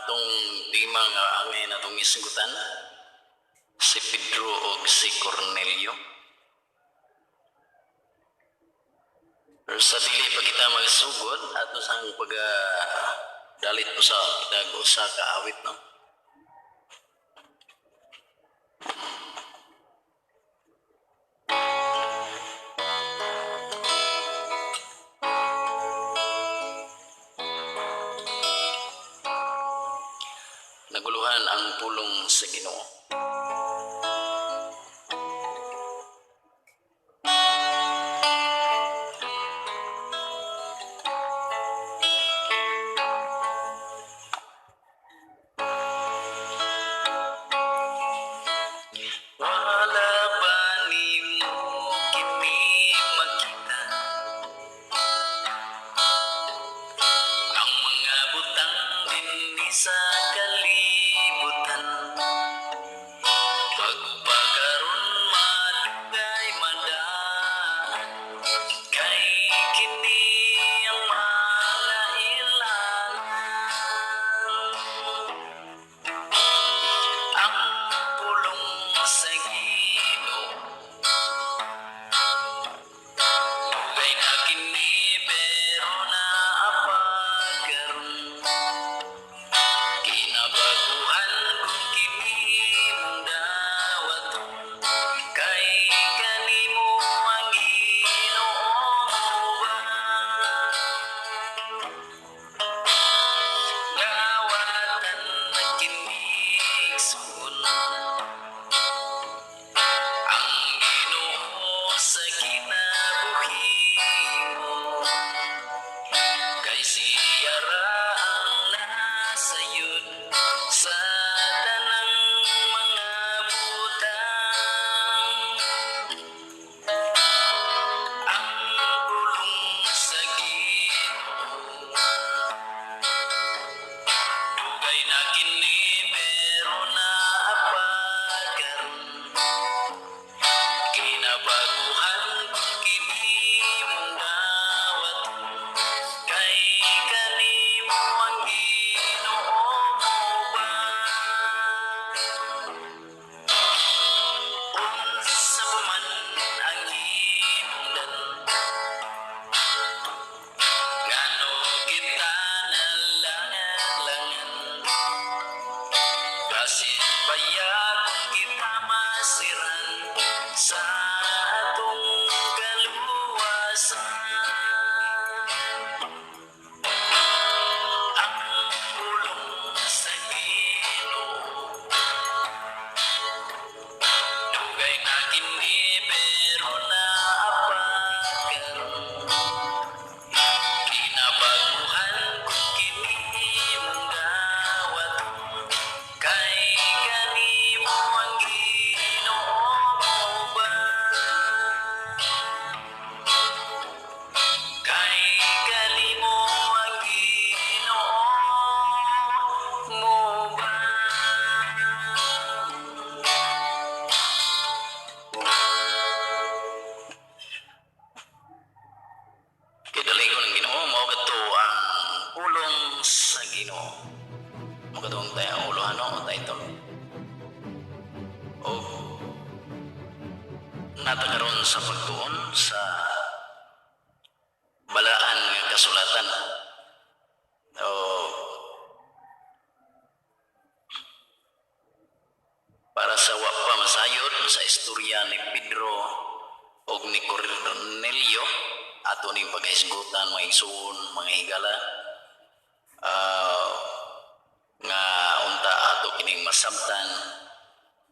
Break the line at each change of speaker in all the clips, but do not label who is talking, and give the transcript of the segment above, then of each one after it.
atong tema nga angay na itong isgutan, si Pedro o si Cornelio. Pero sa dili pa kita magsugod, ato sang dalit mo sa kitag usa ka awit, no? Naguluhan ang pulong sa Ginoo. Wala ba nimo kini makita ang mga butang dinhi sa kalibutan? Pagpakaron madugay madaan kay kini ang mga ilangan. Ang pulong sa Ginoo dugay na kini pero naapagaron. Kinabaguhan kung kini mong dawaton kay kanimo ang Ginoo ba? Dawatan na kini igsoon ang Ginoo sa kinabuhi mo, kay siya ra ang nasayod sa tanang mga butang. Ang pulong sa Ginoo dugay na kini pero naapagaron. Kinabaguhan kung kini mong dawaton kay kanimo ang Ginoo ba? Unsa pa man ang hinungdan, ngano kita nalangan-langan, basin baya kung kita masiran sa atong kaluwasan. Ang pulong sa Ginoo dugay na kini pero naapagaron. Kinabaguhan kung kini mong dawaton kay kanimo ang Ginoo ba? Kay kanimo ang Ginoo mo ba? Kidali ko ng Ginoo, mao gadto ang pulong sa Ginoo. Mao gadto ang tayong ulo ano o title. O natagaron sa pagtuon sa balaan nga kasulatan. O para sa wa pa masayod sa istorya ni Pedro o ni Cornelio, ato ning pagaisgutan mga igsoon, mga higala, nga unta ato kining masabtan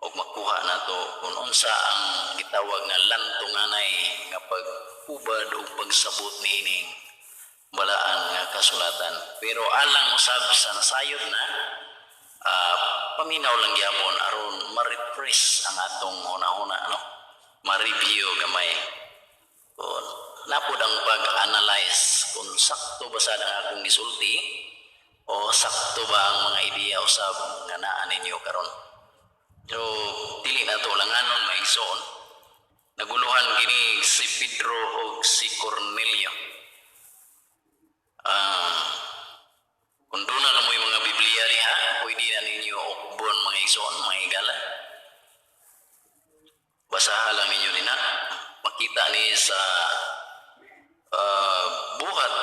o makuha nato kung unsa ang gitawag nga lantunganay nga pag-ubad o pagsabot niining balaan nga kasulatan. Pero alang usab sa nasayod na, paminaw lang gyapon aron ma-refresh ang atong una-una, no? Ma-review gamay. Kung napod ang pag-analyze kung sakto ba sad ang akong gisulti o sakto ba ang mga ideya usab nga naa ninyo karon. So dili na to langanon maigsoon. Naguluhan kini si Pedro o si Cornelio. Kung doon na mo yung mga Biblia diha, sa buhat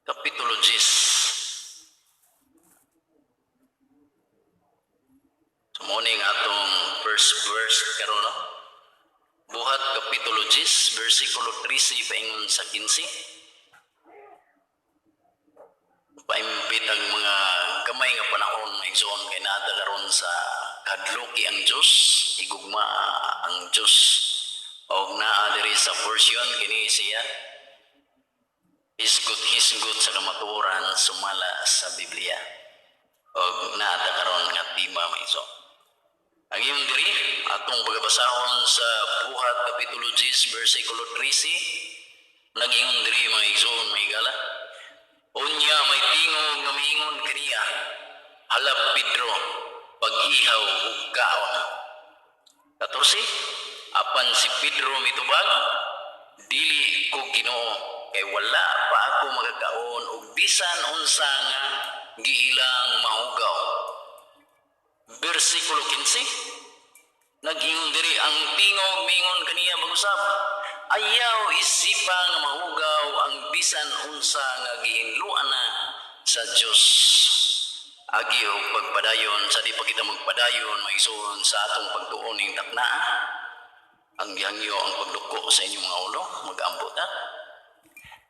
kapitulo 10. Sumuning atong first verse karon, no? Buhat kapitulo 10 bersikulo 13 paingon sa 15. Paimbit ang mga gamay nga panahon nga igsoon kay naata karon sa kadluki ang Dios, igugma ang Dios. Og naa diri sa portion kini siya hisgot sa kamatuoran sumala sa Biblia. Og naata karon nga tema maiso. Ang iyong diri atong pagbasahon sa buhat kapitulo 10 bersikulo 13 naging diri mga igsoon may gala. Unya may tingog nga miingon kaniya, hala Pedro, pag-ihaw ug kaon. 14. Apan si Pedro mitubag, dili ko Ginoo, kay wala pa ako magakaon ug bisan unsa nga giilang mahugaw. Bersikulo 15. Nag-ingon diri ang tingog miingon kaniya mag-usab, ayaw isipa nga mahugaw ang bisan unsa nga gihinluan na sa Dios. Agi og pagpadayon sa di pa kita magpadayon maigsoon sa atong pagtuon ning taknaa. Ang gihangyo ang pagduko sa inyong mga ulo, mag-ambot ha.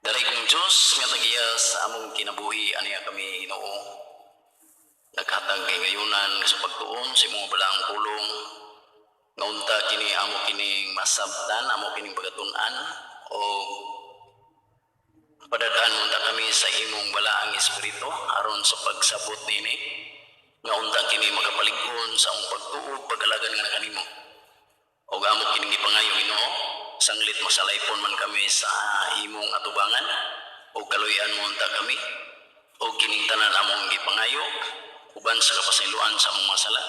Dali kong Diyos nga tagiya sa among kinabuhi aniya kami Ginoo. Naghatag kay ngayunan sa pagtuon sa imong balaang pulong. Naunta kini amo kining masabtan, amo kining pagatun-an o padadaan mo ta kami sa imong balaang espiritu aron sa pagsabot nini. Naunta kini magapalig-on sa among pagtuog pagalagan nga kanimo. Og amo kining ipangayo Ginoo, sanglit masalaypon man kami sa imong atubangan o kaluyan mo unta kami o kining tanan among gipangayo uban sa kapasayloan sa among masala.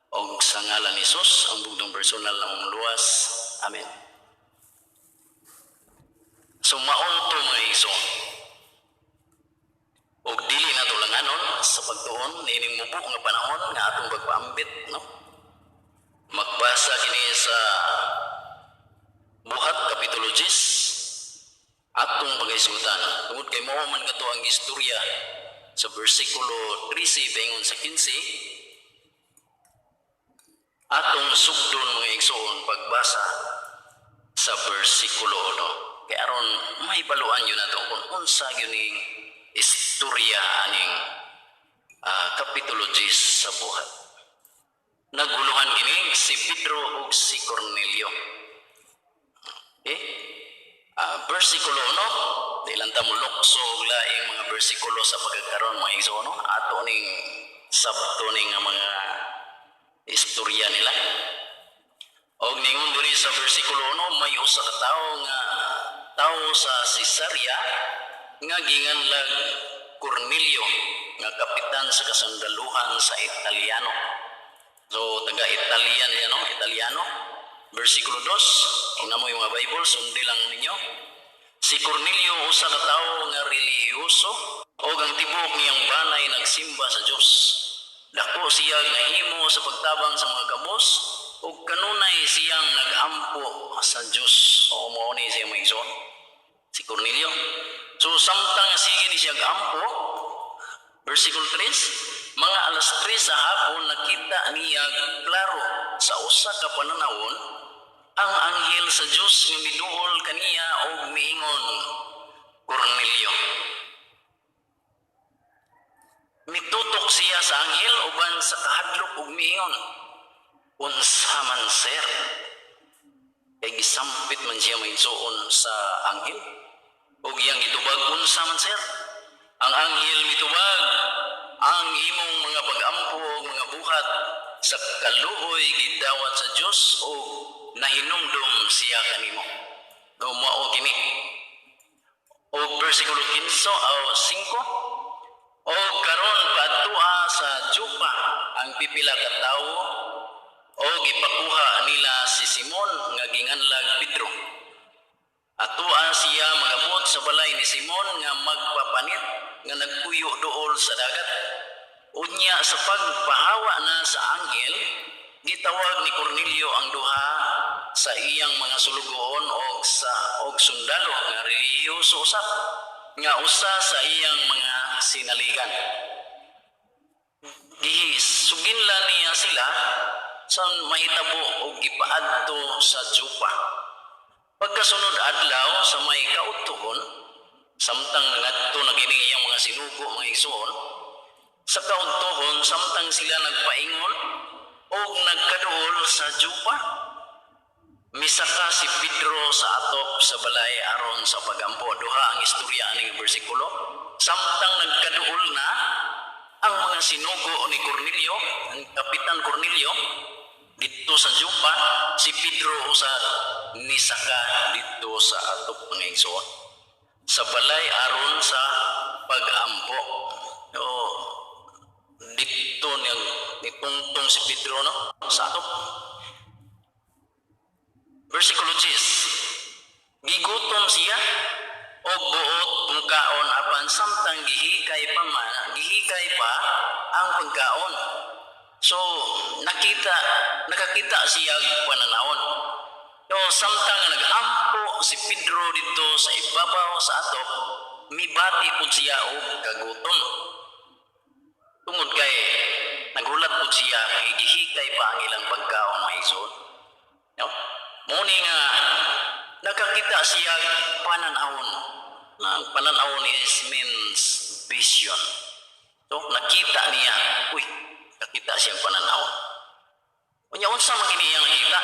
O sa ngalan ni Jesus, ang bugdong personal na mong luwas. Amen. So maunto mga iso. O dili na tulanganon sa pagtuon, nining mubo nga panahon nga atong pagpaambit, no? Magbasa kini sa buhat kapitulo 10 atong pagaisgutan. Tungod kay mao man kato ang istorya sa bersikulo 13 paingon sa 15. Atong sugdon mga igsoon pagbasa sa bersikulo 1. Kaya aron may baluan yun nato kung unsa yun ning istorya aning kapitulo 10 sa buhat. Naguluhan kini si Pedro ug si Cornelio. Okay? Bersikulo 1, ilang ta mo lukso og laing mga bersikulo sa pagkakaroon mga igsoon, no? Ato ning sabto ning mga istorya nila. Og ningon diri sa bersikulo 1 may usa ka tawo sa Cesarea nga ginganlag Cornelio nga kapitan sa kasandaluhan sa Italiano. So taga Italian yan, no? Italiano. Bersikulo 2, tingnan mo yung mga Bible, sundi lang ninyo. Si Cornelio usa ka tawo nga relihiyoso og ang tibok niyang banay nagsimba sa Dios. Dako siya nahimo sa pagtabang sa mga kabos ug kanunay siyang nagampo sa Dios. O mao ni siya maigsoon si Cornelio. So samtang sige ni siya gampo, bersikulo 3, mga alas 3 sa hapon nakita niya klaro sa usa ka pananawon ang anghel sa Dios nga miduol kaniya og miingon, Cornelio. Mitutok siya sa anghel uban sa kahadlok ug miingon, unsa man sir? Kay gisampit man siya maigsoon sa anghel. Og iyang gitubag, unsa man sir? Ang anghel mitubag, ang imong mga pag-ampo ug mga buhat sa kaluoy gidawat sa Dios o nahinumdum siya kanimo. O mao kini. O bersikulo 15 o 5, o karon padtua sa Jopa ang pipila ka tawo o gipakuha nila si Simon nga ginganlag Pedro. Atua siya magabot sa balay ni Simon nga magpapanit nga nagpuyo dool sa dagat. Unya sa pagpahawa na sa anghel, gitawag ni Cornelio ang duha sa iyang mga sulugoon og sundalo nga relihiyoso usab nga usa sa iyang mga sinaligan. Suginlan niya sila sa mahitabo og gipaadto sa Jopa. Pagkasunod adlaw sa may kautuhon, samtang ngadto na kini iyang mga sinugo mga igsoon, sa kautuhon samtang sila nagpaingon og nagkaduol sa Jopa, misaka si Pedro sa atop sa balay aron sa pagampo. Duha ang istorya aning bersikulo. Samtang nagkaduol na ang mga sinugo ni Cornelio, ang Kapitan Cornelio, dito sa Jopa, si Pedro usad nisaka dito sa atop ng igsoon sa balay aron sa pagampo. Dito nitungtong si Pedro no sa atop. Versikulo 10. Gigutom siya o buot pungkaon apan samtang gihikay pa ang pagkaon. So nakakita siya pananawon. So samtang nagampo si Pedro dito sa ibabaw sa atop, mibati pud siya og kagutom. Tungod kay nagulat pud siya kay gihikay pa ang ilang pagkaon maigsoon. No? Muni nga nakakita siya pananawon. Ang pananawon means vision. So nakita niya, nakita siyang pananawon. Unya unsa man kini iyang nakita?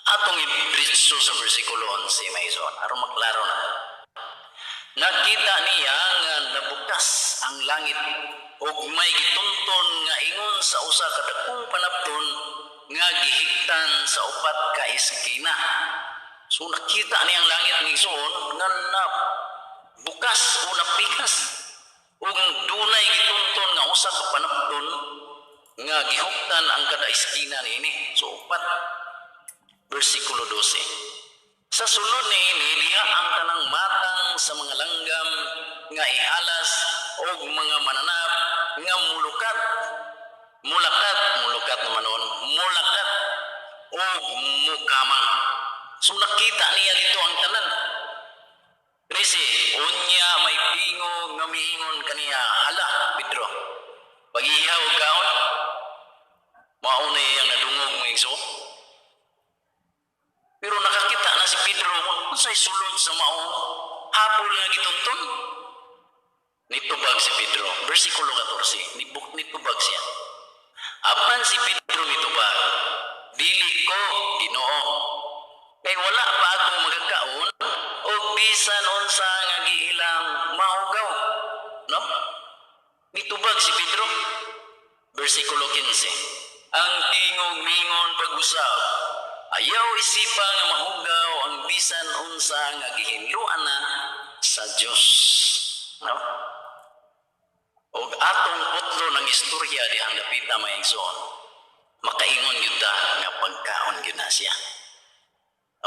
Atong i-diretso sa bersikulo 11 maison aron maklaro na. Nakita niya nga nabukas ang langit ug may gitunton nga ingon sa usa ka dakong panapton nga gihigtan sa upat ka eskina. So nakita niya ang langit ni Igsoon nga bukas o napikas ug dunay gitunton nga usa ka panapton nga gihugtan ang kada eskina niini. So upat. Versikulo 12. Sa sulod niini diha ang tanang matang sa mga langgam nga ihalas og mga mananap nga mulakat og mukamang. So nakita niya dito ang tanan. Kasi unya may tingog nga miingon kaniya, hala Pedro, pag-ihaw kaon mauna yang nadungog mo igso. Pero nakakita na si Pedro kung sa'y sulod sa maong hapol nga gitunton. Nitubag si Pedro. Versikulo 14. Nitubag siya. Apan si Pedro nitubag, dili ko, Ginoo. Kay wala pa ako magkakaon o bisan unsa nga giilang mahugaw. No? Nitubag si Pedro. Versikulo 15. Ang tingog mingon pag-usab, ayaw isipa nga mahugaw ang bisan unsa nga gihinluan na sa Dios. No? Og atong putlo ng istorya dihang dapita maigsoon, makaingon gyud ta nga pagkaon gyud na siya.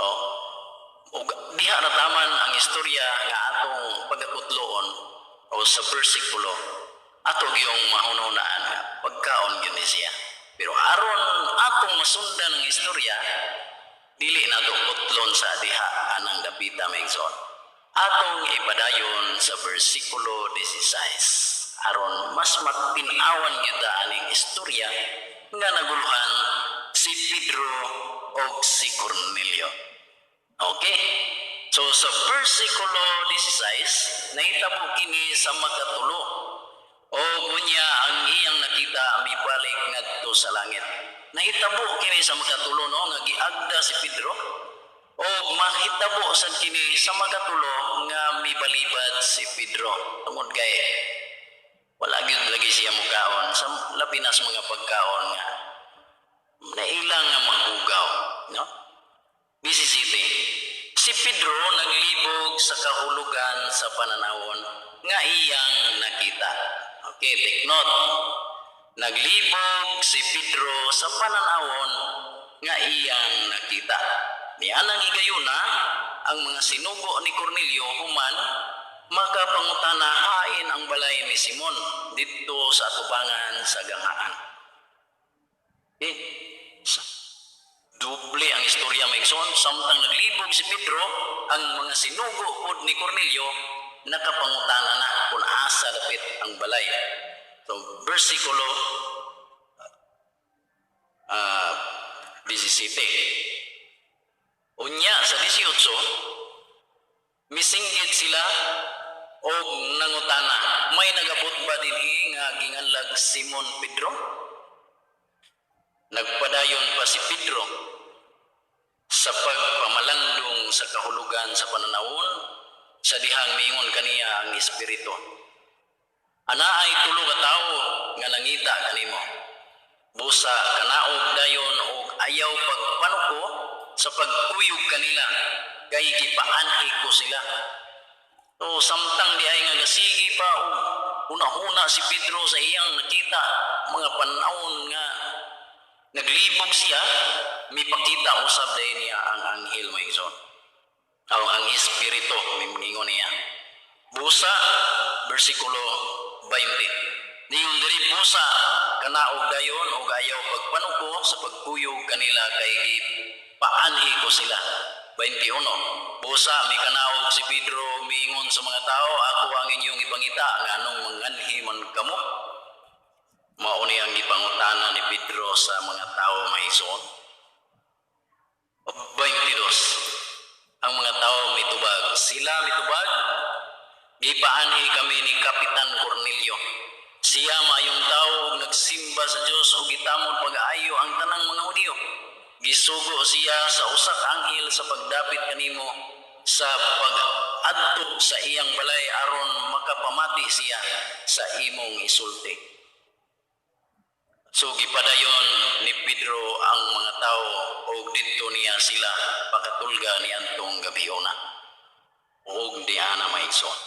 Og diha nataman ang istorya nga atong pagkatutloon o sa bersikulo ato gyung mahunahunaan nga pagkaon gyud ni siya. Pero aron atong masundan ang istorya, dili na ito putlon sa diha anang dapita maigsoon. Atong ipadayon sa versikulo 16. Aron mas matinawan yuta aning istorya nga naguluhan si Pedro o si Cornelio. Okay? So sa versikulo 16, nahitabo kini sa magkatulo. O bunya ang iyang nakita mibalik ngadto sa langit. Nahitabo kini sa magkatulo no nga giagda si Pedro. O mahitabo sad kini sa magkatulo nga mibalibad si Pedro. Tungod kay wala gyud lagi siya mukaon sa labi na sa mga pagkaon nga nailang nga mahugaw, no? 17. Si Pedro naglibog sa kahulugan sa pananawon nga iyang nakita. Okay, take note. Naglibog si Pedro sa pananawon nga iyang nakita. Nianang higayuna ang mga sinugo ni Cornelio human makapangutana hain ang balay ni Simon dito sa atubangan sa gangaan. Okay? Doble ang istorya maigsoon, samtang naglibog si Pedro, ang mga sinugo pod ni Cornelio nakapangutana na kung asa dapit ang balay. So versikulo 17. Unya sa 18, misinggit sila og nangutana, may nagabot ba dinhi nga ginganlag Simon Pedro? Nagpadayon pa si Pedro sa pagpamalandong sa kahulugan sa pananawon sa dihang miingon kaniya ang Espiritu. Anaay tulo ka tawo nga nangita kanimo. Busa kanaog dayon og ayaw pagpanuko sa pagkuyog kanila kay gipaanhi ko sila. So samtang di ay nga gasigi pa og una-una si Pedro sa iyang nakita mga panahon nga naglibog siya, mipakita usab dayon niya ang anghel maigsoon. Ang Espiritu mingon niya. Busa versikulo 20. Ningon diri busa kanaog dayon og ayaw pagpanuko sa pagkuyog kanila kay gipaanhi ko sila. 21. Busa mi kanaog si Pedro mingon sa mga tao, ako ang inyong ipangita nganong manganhi man kamo. Mao ni ang gipangutana ni Pedro sa mga tao maigsoon. 22. Ang mga tao mitubag, sila mitubag, gipaanhi kami ni Kapitan Cornelio. Siya maayong tao ug nagsimba sa Dios ug gitamon pag-aayo ang tanang mga Hudiyo. Gisugo siya sa usak anghel sa pagdapit kanimo sa pag-adto sa iyang balay aron makapamati siya sa imong isulti. So gipadayon ni Pedro ang mga tao ug didto niya sila pakatulga ni antong gabiona. Ug diana maigsoon.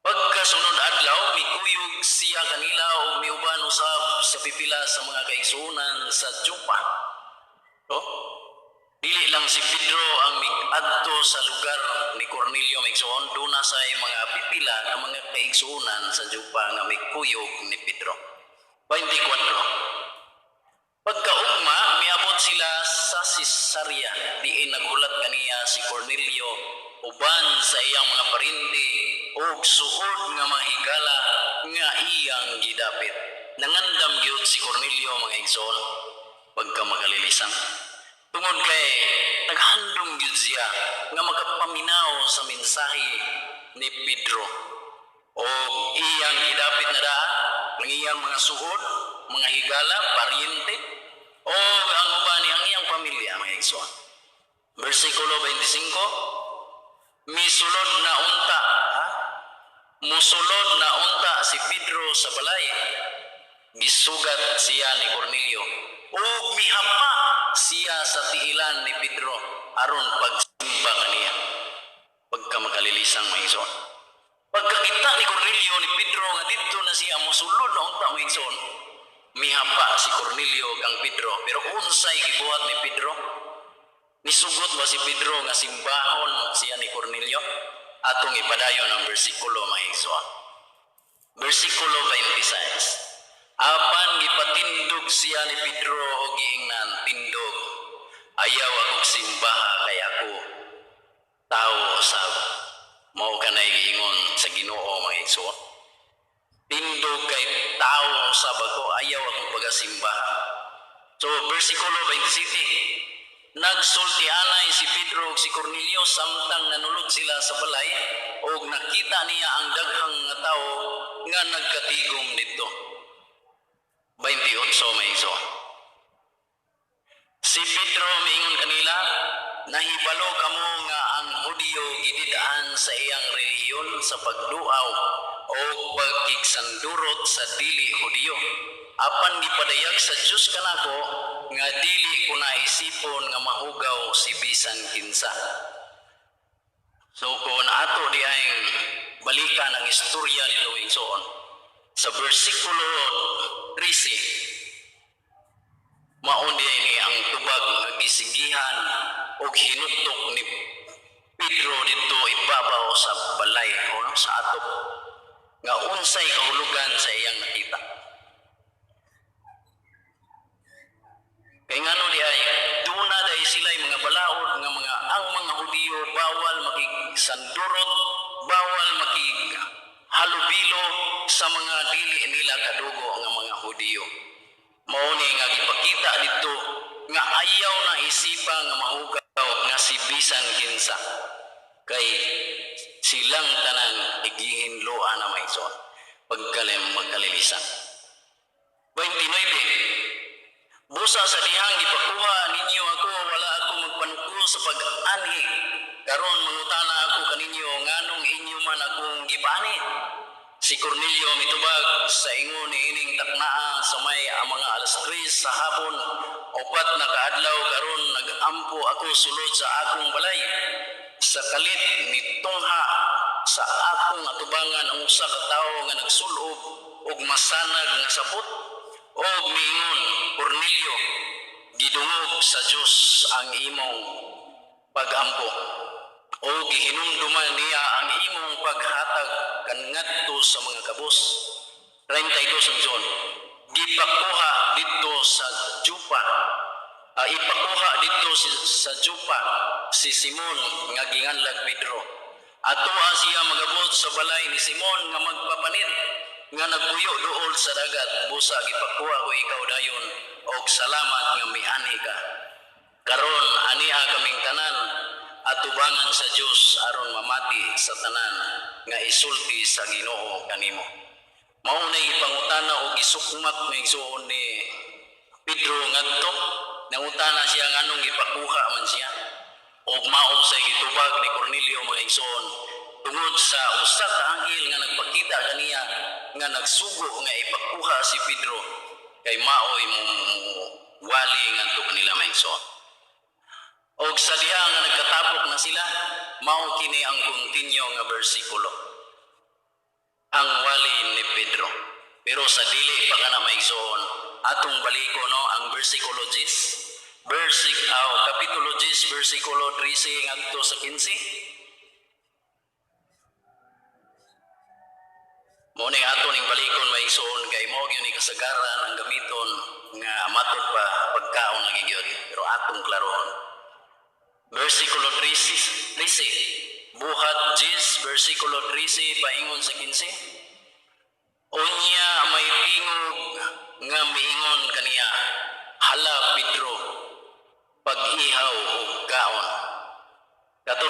Pagkasunod adlaw mikuyog siya kanila ug miuban usab sa pipila sa mga kaigsuonan sa Jopa. Dili lang si Pedro ang miadto sa lugar ni Cornelio maigsoon, duna say mga pipila nga mga kaigsuonan sa Jopa nga mikuyog ni Pedro. 24. Pagkaugma, miabot sila sa Cesarea, diin nagulat kaniya si Cornelio uban sa iyang mga parinti ug suod nga mga higala nga iyang gidapit. Nangandam gyud si Cornelio mga igsoon pagka makalilisang. Tungod kay naghandom gyud siya nga makapaminaw sa mensahe ni Pedro. O iyang gidapit na daan, ang iyang mga suod, mga higala, paryente, o ang uban ang iyang pamilya, mga igsoon. Versikulo 25, musulod na unta si Pedro sa balay. Gisugat siya ni Cornelio, o mihapa siya sa tiilan ni Pedro, aron pagsimba kaniya. Pagka makalilisang mga igsoon. Pagkakita ni Cornelio ni Pedro nga dito na siya mosulod na unta mga igsoon, mihapa si Cornelio kang Pedro, pero unsay gibuhat ni Pedro? Nisugot ba si Pedro nga simbahon siya ni Cornelio? Atong ipadayon ang bersikulo mga igsoon. Versikulo 26. Apan gipatindog siya ni Pedro og giingnan tindog, ayaw akong simbaha kay ako tao sab. Mao kanay giingon sa Ginoo mga igsoon. Tindog kay tao sab ako, ayaw akong pagasimba. So versikulo 27. Nagsultianay si Pedro ug si Cornelio samtang nanulod sila sa balay ug nakita niya ang daghang nga tawo nga nagkatigom didto. 28 may igsoon. Si Pedro miingon kanila, nahibalo kamo nga ang Hudiyo gididaan sa iyang relihiyon sa pagduaw o pagkigsandurot sa dili Hudiyo. Apan gipadayag sa Dios kanako nga dili ko naisipon nga mahugaw si bisan kinsa. So kung ato di ay balikan ang istorya ni Luwingsoon sa versikulo 13, maundi ni ang tubag nga gisigihan o hinutok ni Pedro dito ibabaw sa balay o sa atop nga unsay kahulugan sa iyang nakita. Kay ngano di ay duna day sila'y mga balaod nga mga ang mga Hudiyo bawal makigsandurot, bawal halubilo sa mga dili nila kadugo nga mga Hudiyo. Mao ni nga gipakita dito nga ayaw na isipa nga mahugaw nga si bisan kinsa. Kay silang tanan igihinloan na may son magkalilisan. 29. Busa sa dihang gipakuha ninyo ako, wala ako magpanuko sa pag-anhi. Karon mangutana ako kaninyo, nganong inyo man akong gipani. Si Cornelio mitubag sa ingon ni ining taknaa sa may mga alas 3 sa hapon, 4 na kaadlaw karon nag-ampo ako sulod sa akong balay. Sa kalit mitungha sa akong atubangan ang usa ka tawo nga nagsulob og masanag nga sapot og miingon, Cornelio, gidungog sa Dios ang imong pag-ampo o gihinumduman niya ang imong paghatag kangadto sa mga kabus. 32 ang John. Gipakuha dito sa Jupa. Ipakuha dito sa Jupa si Simon nga ginganlag Pedro. Atoa siya magabot sa balay ni Simon nga magpapanit nga nagpuyo duol sa dagat. Busa gipakuha ko ikaw dayon og salamat nga miani ka. Karon aniha kaming tanan atubangan sa Dios aron mamati sa tanan nga isulti sa Ginoo kanimo. Mao na ipangutana og isukmat nga igsuon ni Pedro ngadto. Nangutana siya nganong gipakuha man siya. Og mao sa gitubag ni Cornelio mga igsoon tungod sa usa ka anghel nga nagpakita kaniya nga nagsugo nga ipakuha si Pedro kay maoy mo wali ngadto kanila mga igsoon. Og sa diha nga nagkatapok na sila, mao kini ang kontinyo nga bersikulo. Ang wali ni Pedro. Pero sa dili pa kana maigsoon, atong baliko no ang bersikulo 10. Kapitulo 10, bersikulo 13 ngadto sa 15. Mo ni ato ning balikon maigsoon kay mo gyud ni kasagaran ang gamiton nga matod pa pagkaon lagi gyud. Pero atong klarohon. Versikulo 13, buhat 10, versikulo 13, paingon sa 15. Unya may tingog nga miingon kaniya, hala Pedro, pag-ihaw o kaon. 14,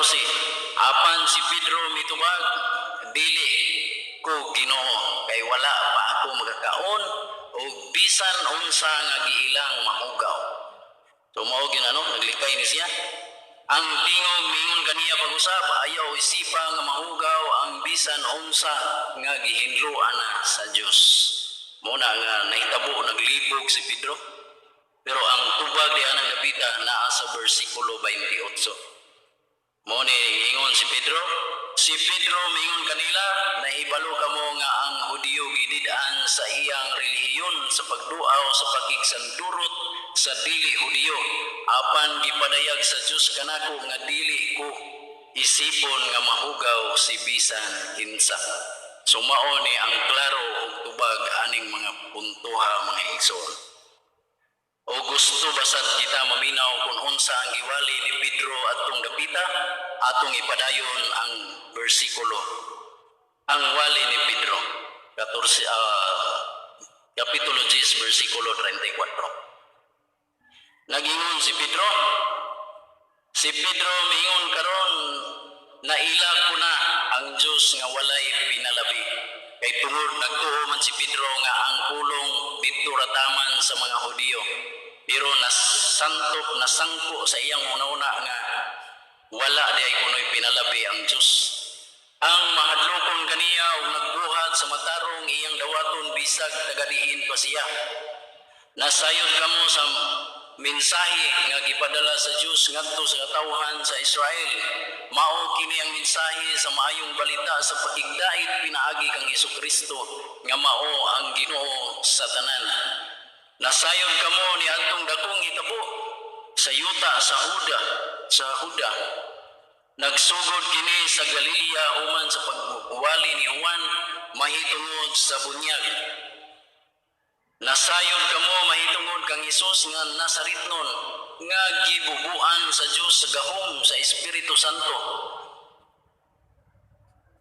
apan si Pedro mitubag, dili ko Ginoo, kay wala pa ako magakaon, o bisan unsa nga giilang mahugaw. So mao naglikay ni siya. Ang tingog mingon kaniya pag-usap, ayaw isipa nga mahugaw ang bisan unsa nga gihinluan na sa Dios. Muna nga nahitabo naglibog si Pedro. Pero ang tubag diha ng gapita naa sa bersikulo 28. Mo ni ingon si Pedro mingon kanila, nahibalo kamo nga ang Hudiyo gidid-an sa iyang relihiyon sa pagduaw sa pakigsandurot sa dili Hudiyo. Apan gipadayag sa Dios kanako nga dili ko isipon nga mahugaw si bisan kinsa. So mao ni ang klaro ug tubag aning mga puntoha mga igsoon. O gusto basad kita maminaw kung unsa ang giwali ni Pedro atong gapita, atong ipadayon ang bersikulo. Ang wali ni Pedro, kapitulo 10, bersikulo 34. Nagingon si Pedro miingon karon, naila ko na ang Dios nga walay pinalabi. Kay tungod nagtuo man si Pedro nga ang pulong didto rataman sa mga Hudiyo. Pero nasangko sa iyang una-una nga wala diay kunoy pinalabi ang Dios. Ang mahadlokon kaniya og nagbuhat sa matarong iyang dawaton bisag tagadiin pa siya. Nasayod kamo sa mensahe nga gipadala sa Dios ngadto sa katawhan sa Israel. Mao kini ang mensahe sa maayong balita sa pakigdait pinaagi kang Hesukristo nga mao ang Ginoo sa tanan. Nasayod kamo ni atong dakong hitabo sa yuta sa Huda. Nagsugod kini sa Galilea human sa pagwali ni Juan mahitungod sa bunyag. Nasayod kamo mahitungod kang Hesus nga Nazaretnon nga gibubuan sa Dios sa gahom sa Espiritu Santo.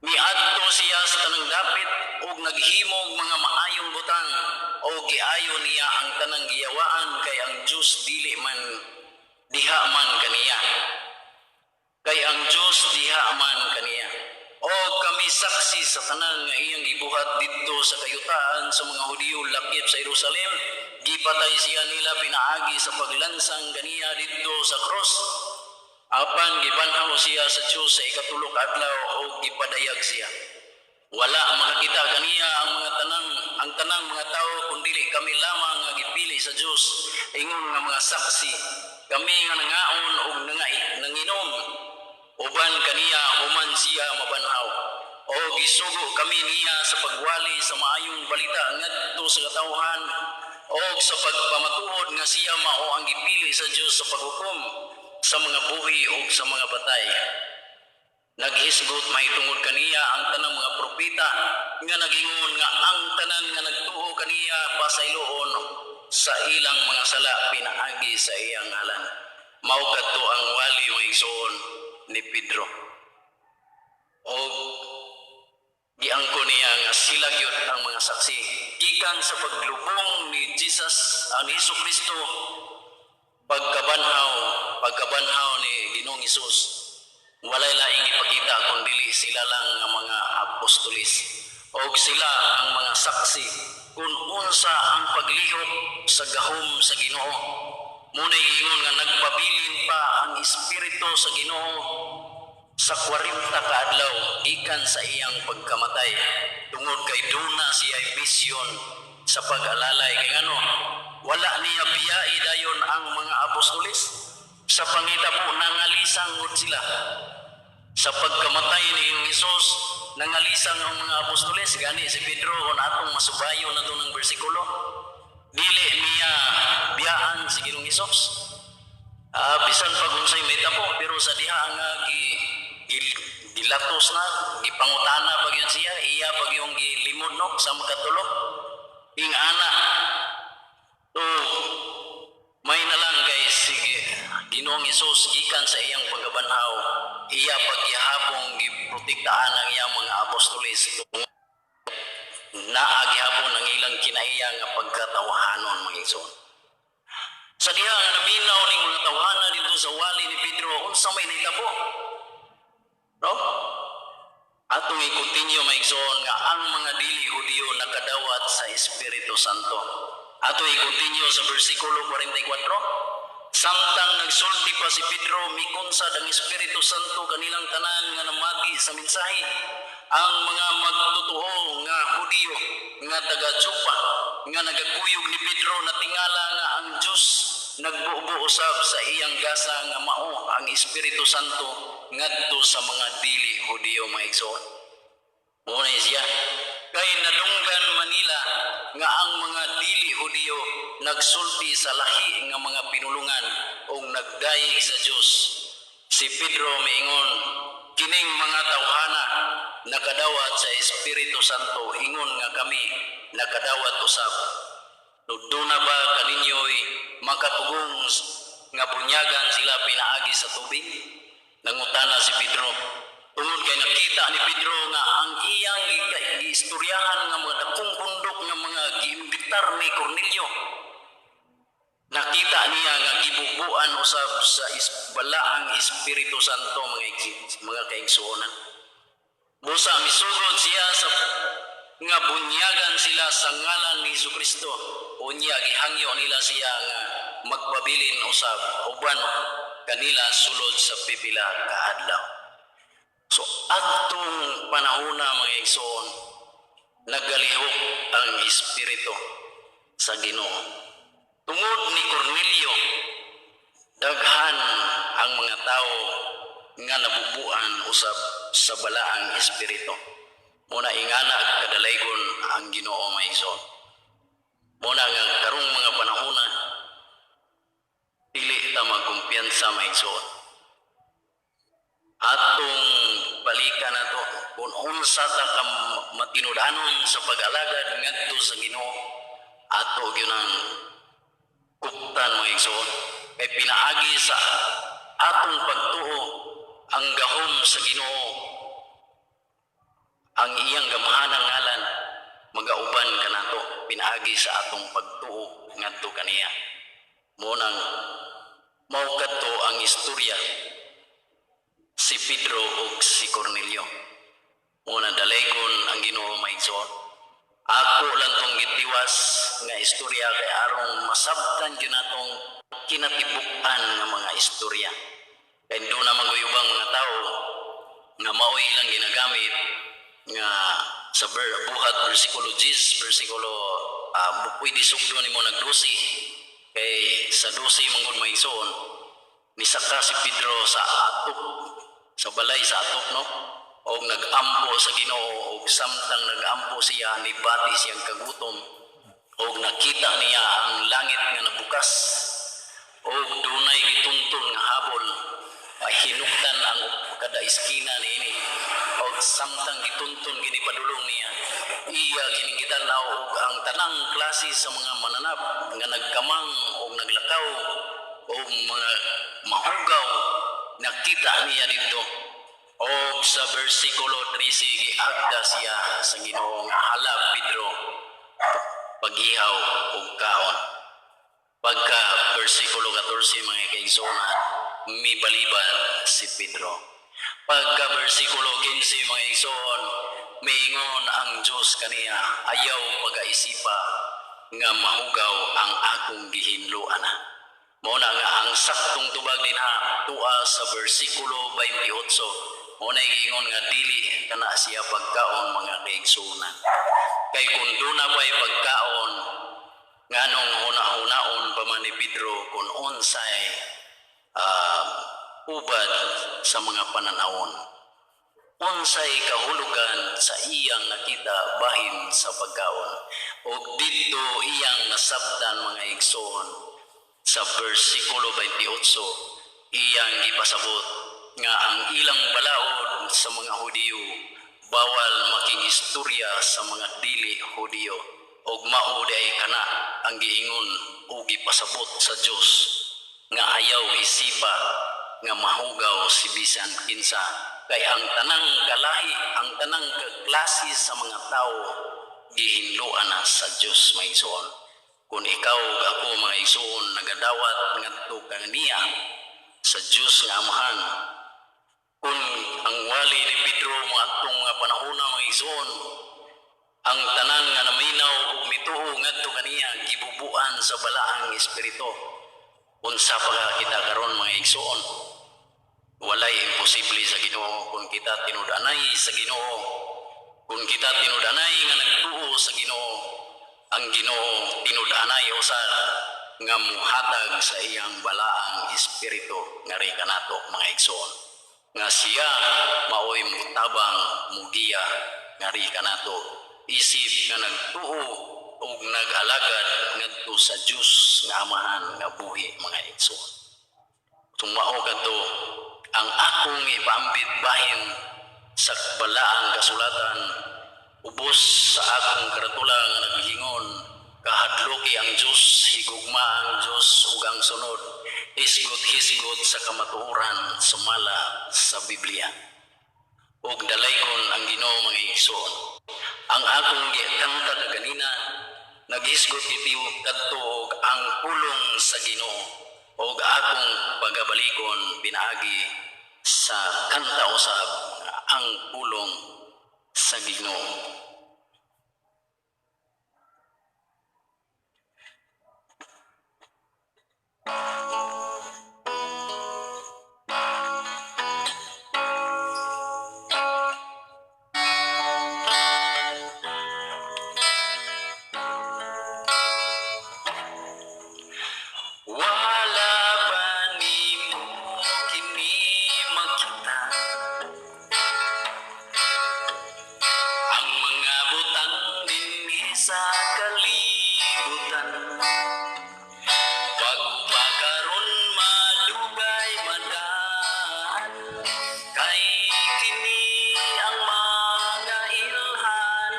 Miadto siya sa tanang dapit ug naghimog mga maayong butang o giayo niya ang tanang giyawaan kay ang Dios dili man diha man kaniya. Kay ang Dios diha man kaniya. O kami saksi sa tanan nga iyang gibuhat didto sa kayutaan sa mga Hudiyo lakip sa Jerusalem, gipatay siya nila pinaagi sa paglansang kaniya didto sa cross. Apan gibanhaw siya sa Dios sa ikatulok adlaw o gipadayag siya. Wala makakita kaniya ang tanang mga tao kundili kami lamang nga gipili sa Dios ingon nga mga saksi. Kami nga nangaon ug nanginom uban kaniya human siya mabanhaw. O gisugo kami niya sa pagwali sa maayong balita ngadto sa katawhan o sa pagpamatuod nga siya mao ang gipili sa Dios sa paghukom sa mga buhi o sa mga patay. Naghisgot mahitungod kaniya ang tanang mga propeta nga nagingon nga ang tanan nga nagtuo kaniya pasayloon sa ilang mga sala pinaagi sa iyang ngalan. Mao kadto ang wali maigsoon ni Pedro. O giangko niya nga sila gyud ang mga saksi gikan sa paglubong ni Jesus ang Hesukristo pagkabanhaw ni Ginoong Hesus. Walay laing ipakita kundi sila lang nga mga apostolis o sila ang mga saksi kung unsa ang paglihok sa gahom sa Ginoo. Muna'y ingon nga nagpabilin pa ang Espiritu sa Ginoo sa 40 ka adlaw gikan sa iyang pagkamatay tungod kay duna siya misyon sa pag-alalay kay ngano wala niya biyai dayon ang mga apostolis sa pangitabo nangalisang gud sila sa pagkamatay ni Hesus nangalisang ang mga apostoles gani si Pedro kon atong masubayon na ng bersikulo dili niya biyaan si Ginoong Hesus bisan pag unsay may tapo pero sa diha nga gilatos na gipangutana pag yun siya iya pag yung gilimod no sa makatulo ing ana so may na lang kay sige Ginoong Hesus gikan sa iyang pagkabanhaw iya pagyahabong giprotektahan ang iyang mga apostoles naagihapon ang ilang kinaiya nga pagkatawhanon mga igsoon. Sa diha nga naminaw ning mga tawhana dito sa wali ni Pedro unsa may nahitabo. No? Atong i-continue mga igsoon nga ang mga dili Hudiyo nakadawat sa Espiritu Santo. Atong i-continue sa bersikulo 44. Samtang nagsulti pa si Pedro mikunsad ang Espiritu Santo kanilang tanan nga namati sa mensahe ang mga magtutuo nga Hudiyo nga taga-Jopa nga nagakuyog ni Pedro na tingala nga ang Dios nagbuo usab sa iyang gasa nga mao ang Espiritu Santo ngadto sa mga dili Hudiyo maigsoon. Muna siya kay nadunggan Manila nga ang mga dili Hudiyo nagsulti sa lahi nga mga pinulungan o nagdayeg sa Dios. Si Pedro miingon kining mga tawhana nakadawat sa Espiritu Santo ingon nga kami nakadawat usab. Nuduna ba kaninyo'y makatugong nga bunyagan sila pinaagi sa tubig? Nangutana si Pedro. Tungod kay nakita ni Pedro nga ang iyang giistoryahan nga mga dakong bundok nga mga giimbitar ni Cornelio. Nakita niya nga gibubuan usab sa balaang Espiritu Santo mga kaigsuonan. Busa misugod siya sa nga bunyagan sila sa ngalan ni Jesucristo. Unya gihangyo nila siya nga magpabilin usab uban kanila sulod sa pipila ka adlaw. So adtong panahona mga igsoon nagalihok ang Espiritu sa Ginoo. Tungod ni Cornelio daghan ang mga tao nga nabubuan usab sa balaang Espiritu. Muna ingana kadalaygon ang Ginoo maigsoon. Muna nga karong mga panahona dili ta magkumpiyansa maigsoon. Atong balikan nato kung unsa ta ka matinud-anon sa pag-alagad ngadto sa Ginoo ato gyud ang kuptan mga igsoon. Kay pinaagi sa atong pagtuo ang gahom sa Ginoo, ang iyang gamahanang ngalan magauban kanato pinaagi sa atong pagtuo ngadto kaniya. Munang mao kadto ang istorya si Pedro ug si Cornelio. Muna dalaygon ang Ginoo maigsoon. Ako lang tong gitiwas nga istorya kay arong masabtan gyud natong kinatibuk-an nga mga istorya. Kay do na maguyubang mga tao nga mao ilang ginagamit nga sa buhat bersikulo 10 bersikulo pwede sugdo nimo nag-12 kay sa 12 manggod maigsoon nisaka si Pedro sa atop sa balay sa atop no og nag-ampo sa Ginoo og samtang nag-ampo siya nibati siyang kagutom og nakita niya ang langit nga nabukas og dunay gituntun nga habol hinuktan ang kada iskina niini og samtang gituntun gini padulong niya iya kining gitanaw og ang tanang klase sa mga mananap nga nagkamang og naglakaw og mga mahugaw nakita niya dito. Og sa bersikulo 13 giagda siya sa Ginoo nga hala Pedro pag-ihaw og kaon. Pagka bersikulo 14 mga kaigsuonan mibalibal si Pedro. Pagka bersikulo 15 mga igsoon miingon ang Dios kaniya ayaw pagaisipa nga mahugaw ang akong gihinluan. Mao na nga ang saktong tubag dinha tua sa bersikulo 28 muna giingon nga dili kana siya pagkaon mga kaigsuonan. Kay kung doon na ba'y pagkaon nganong huna-hunaon pa man ni Pedro kung unsay ubad sa mga pananawon. Unsay kahulugan sa iyang nakita bahin sa pagkaon. O dito iyang nasabdan mga igsoon sa bersikulo 28 iyang gipasabot nga ang ilang balaod sa mga Hudiyo bawal makigistorya sa mga dili Hudiyo og mao day kana ang giingon o gipasabot sa Dios nga ayaw isipa nga mahugaw si bisan kinsa kay ang tanang kalahi ang tanang klase sa mga tao gihinluan na sa Dios maigsoon. Kung ikaw ug ako mga igsoon nagadawat ngadto kaniya sa Dios nga Amahan. Kung ang wali ni Pedro mga atong panahona mga igsoon ang tanan nga naminaw ug mituo ngadto kaniya gibubuan sa balaang espiritu. Unsa pa kita karon mga igsoon? Walay imposible sa Ginoo kung kita tinud-anay sa Ginoo. Kung kita tinud-anay nga nagtuo sa Ginoo, ang Ginoo tinud-anay usad nga muhatag sa iyang balaang espiritu nga ri kanato mga igsoon. Nga siya maoy mutabang mugiya nga ri kanato isip nga nagtuo ug nag-alagad ngadto sa Dios nga Amahan nga buhi mga igsoon. Tumao kadto ang akong ipaambit bahin sa balaang kasulatan ubos sa akong karatula nga naghingon kahadloki ang Dios higugma ang Dios ug ang sunod hisgot-hisgot sa kamatuoran sumala sa Biblia ug dalaygon ang Ginoo mga igsoon. Ang akong gikanta kaganina naghisgot itiw kadto og ang pulong sa Ginoo og akong pagabalikon pinaagi sa kanta usab ang pulong sa Ginoo. Wala ba nimo kini makita ang mga butang dinhi sa kalibutan pagpakaron madugay madaan kay kini ang mga ilhan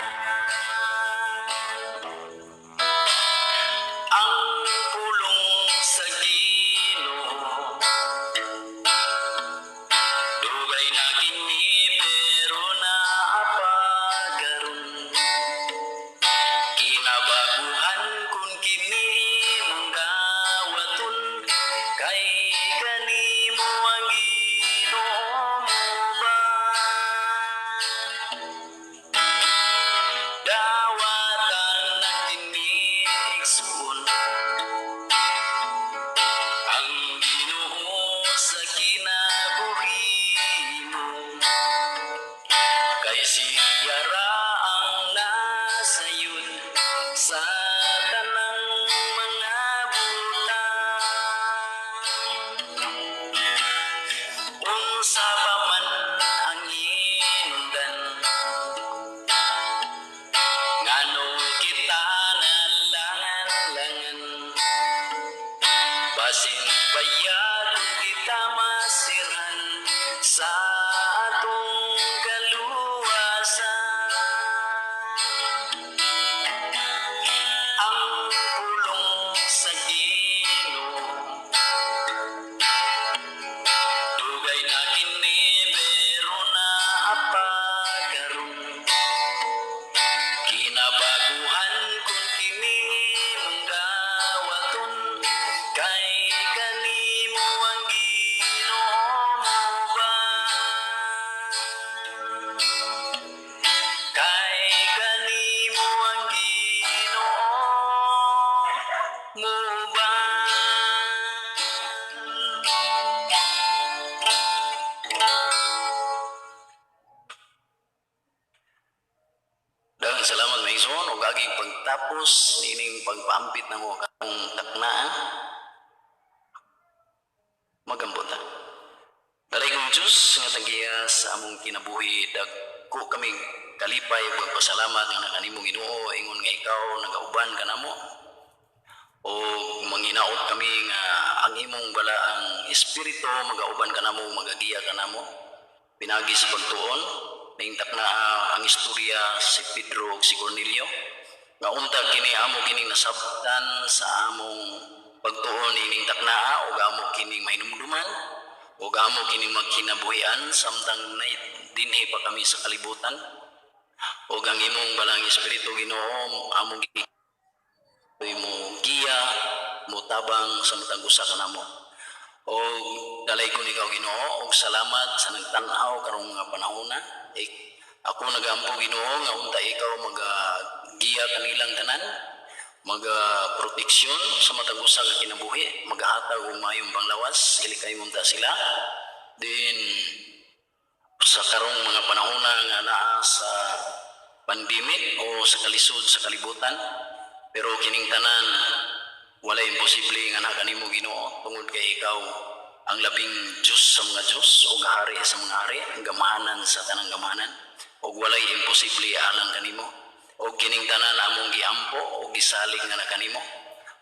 igsoon o aging pagtapos nining pagpaampit na mo katong taknaa magambot ta. Dalay kong Diyos nga tagiya sa among kinabuhi dagko kami kalipay ug pagpasalamat nga nakanimo Ginoo ingon nga ikaw nagauban kanamo o manginaot kami nga ang imong balaang espiritu magauban kanamo magagiya kanamo pinagi sa pagtuon ning takna ang istorya si Pedro ug si Cornelio nga unta kini amo kining nasabtan sa among pagtuon ining taknaa ug amo kining mahinumduman ug amo kining magkinabuhian samtang dinhi pa kami sa kalibutan ug ang imong balang espiritu Ginoo amo mo giya mo tabang sa matag usa kanamo o dalay ko ikaw Ginoo og salamat sa nagtan-aw karong mga panahon ako nagampo Ginoo nga unta ikaw magagiya kanilang tanan proteksyon sa matag usa ka kinabuhi magahatag og mayong panglawas ilikay mo ta sila din sa karong mga panahon nga naa sa pandemic o sa kalisod sa kalibutan pero kining tanan wala imposible nga na kanimo Ginoo tungod kay ikaw ang labing Diyos sa mga Diyos o hari sa mga hari ang gamahanan sa tanang gamahanan o walay imposible alang kanimo o kining tanan among giampo o gisalig nga na kanimo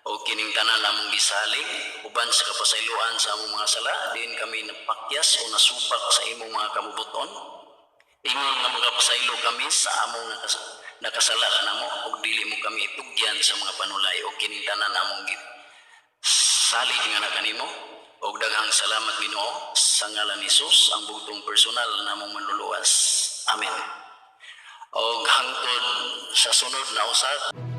o kining tanan among gisalig uban sa kapasayloan sa among mga sala din kami napakyas o nasupak sa imong mga kabubuton ingon nga magapasaylo kami sa among nakasala kanamo ug dili mo kami itugyan sa mga panulay o kining tanan among salig nga na kanimo ug daghang salamat Ginoo sa ngalan ni Jesus ang bugtong personal namong manluluwas amen og hangtod sa sunod na usab